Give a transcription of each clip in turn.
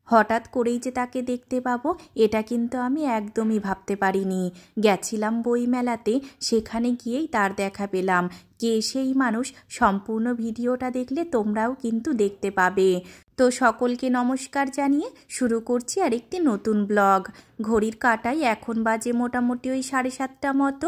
হঠাৎ করেই যে তাকে দেখতে পাবো এটা কিন্তু আমি একদমই ভাবতে পারিনি। গেছিলাম বইমেলাতে, সেখানে গিয়েই তার দেখা পেলাম। কে সেই মানুষ সম্পূর্ণ ভিডিওটা দেখলে তোমরাও কিন্তু দেখতে পাবে। তো সকলকে নমস্কার জানিয়ে শুরু করছি আরেকটি নতুন ব্লগ। ঘড়ির কাঁটায় এখন বাজে মোটামুটি ওই 7:30 মতো,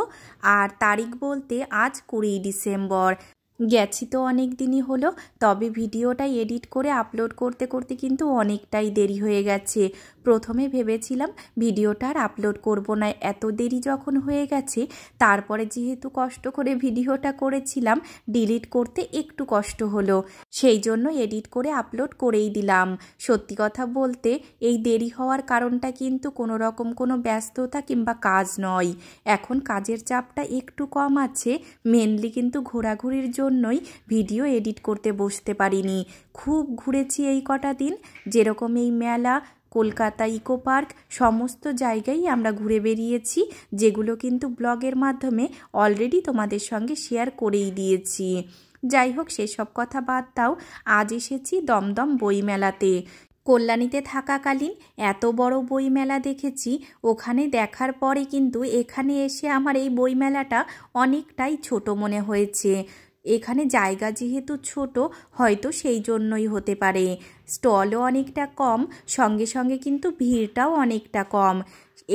আর তারিখ বলতে আজ 20 ডিসেম্বর। গেছি তো অনেক দিনই হলো, তবে ভিডিওটা এডিট করে আপলোড করতে করতে কিন্তু অনেকটাই দেরি হয়ে গেছে। প্রথমে ভেবেছিলাম ভিডিওটা আর আপলোড করব না, এত দেরি যখন হয়ে গেছে। তারপরে যেহেতু কষ্ট করে ভিডিওটা করেছিলাম, ডিলিট করতে একটু কষ্ট হলো, সেই জন্য এডিট করে আপলোড করেই দিলাম। সত্যি কথা বলতে এই দেরি হওয়ার কারণটা কিন্তু কোনো রকম কোনো ব্যস্ততা কিংবা কাজ নয়। এখন কাজের চাপটা একটু কম আছে, মেনলি কিন্তু ঘোরাঘুরির জন্যই ভিডিও এডিট করতে বসতে পারিনি। খুব ঘুরেছি এই কটা দিন, যেরকম এই মেলা, কলকাতা ইকো পার্ক, সমস্ত জায়গায় আমরা ঘুরে বেরিয়েছি, যেগুলো কিন্তু ব্লগের মাধ্যমে অলরেডি তোমাদের সঙ্গে শেয়ার করেই দিয়েছি। যাই হোক, সেসব কথা বাদ দাও। আজ এসেছি দমদম বইমেলাতে। কল্যাণীতে থাকাকালীন এত বড় বইমেলা দেখেছি, ওখানে দেখার পরে কিন্তু এখানে এসে আমার এই বইমেলাটা অনেকটাই ছোট মনে হয়েছে। এখানে জায়গা যেহেতু ছোট, হয়তো সেই জন্যই হতে পারে। স্টলও অনেকটা কম, সঙ্গে সঙ্গে কিন্তু ভিড়টাও অনেকটা কম।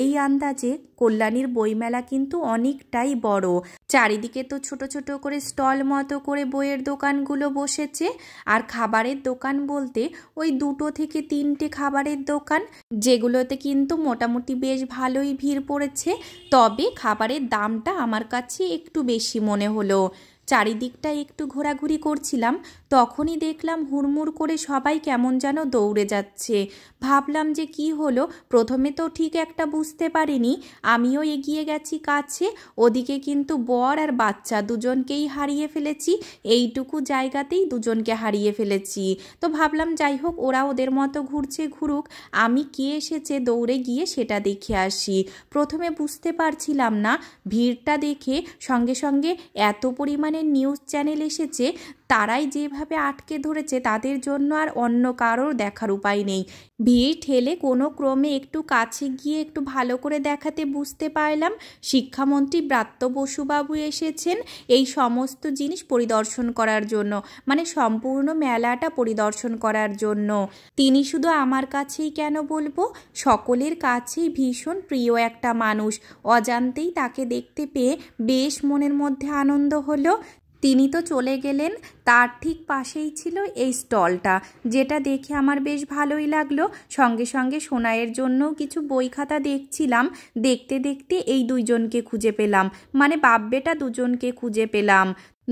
এই আন্দাজে কল্যাণীর বইমেলা কিন্তু অনেকটাই বড়। চারিদিকে তো ছোট ছোট করে স্টল মতো করে বইয়ের দোকানগুলো বসেছে। আর খাবারের দোকান বলতে ওই 2 থেকে 3টে খাবারের দোকান, যেগুলোতে কিন্তু মোটামুটি বেশ ভালোই ভিড় পড়েছে। তবে খাবারের দামটা আমার কাছে একটু বেশি মনে হলো। চারিদিকটা একটু ঘোরাঘুরি করছিলাম, তখনই দেখলাম হুড়মুড় করে সবাই কেমন যেন দৌড়ে যাচ্ছে। ভাবলাম যে কি হলো, প্রথমে তো ঠিক একটা বুঝতে পারিনি। আমিও এগিয়ে গেছি কাছে, ওদিকে কিন্তু বর আর বাচ্চা দুজনকেই হারিয়ে ফেলেছি। এইটুকু জায়গাতেই দুজনকে হারিয়ে ফেলেছি। তো ভাবলাম যাই হোক, ওরা ওদের মতো ঘুরছে ঘুরুক, আমি কে এসেছে দৌড়ে গিয়ে সেটা দেখে আসি। প্রথমে বুঝতে পারছিলাম না, ভিড়টা দেখে সঙ্গে সঙ্গে এত পরিমাণে নিউজ চ্যানেল এসেছে, তারাই যেভাবে আটকে ধরেছে তাদের জন্য আর অন্য কারোর দেখার উপায় নেই। ভিড় ঠেলে কোনো ক্রমে একটু কাছে গিয়ে একটু ভালো করে দেখাতে বুঝতে পারলাম শিক্ষামন্ত্রী ব্রাত্য বসুবাবু এসেছেন এই সমস্ত জিনিস পরিদর্শন করার জন্য, মানে সম্পূর্ণ মেলাটা পরিদর্শন করার জন্য। তিনি শুধু আমার কাছেই কেন বলবো, সকলের কাছেই ভীষণ প্রিয় একটা মানুষ। অজান্তেই তাকে দেখতে পেয়ে বেশ মনের মধ্যে আনন্দ হলো। তিনি তো চলে গেলেন, তার ঠিক পাশেই ছিল এই স্টলটা, যেটা দেখে আমার বেশ ভালোই লাগলো। সঙ্গে সঙ্গে সোনাইয়ের জন্যও কিছু বই খাতা দেখছিলাম। দেখতে দেখতে এই দুইজনকে খুঁজে পেলাম, মানে বাপ বেটা দুজনকে খুঁজে পেলাম।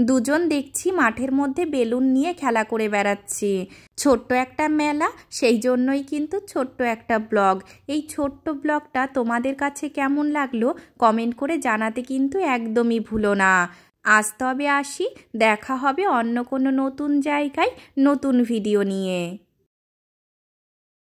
দুজন দেখছি মাঠের মধ্যে বেলুন নিয়ে খেলা করে বেড়াচ্ছে। ছোট্ট একটা মেলা, সেই জন্যই কিন্তু ছোট্ট একটা ব্লগ। এই ছোট্ট ব্লগটা তোমাদের কাছে কেমন লাগলো কমেন্ট করে জানাতে কিন্তু একদমই ভুলো না। আজ তবে আসি, দেখা হবে অন্য কোনো নতুন জায়গায় নতুন ভিডিও নিয়ে।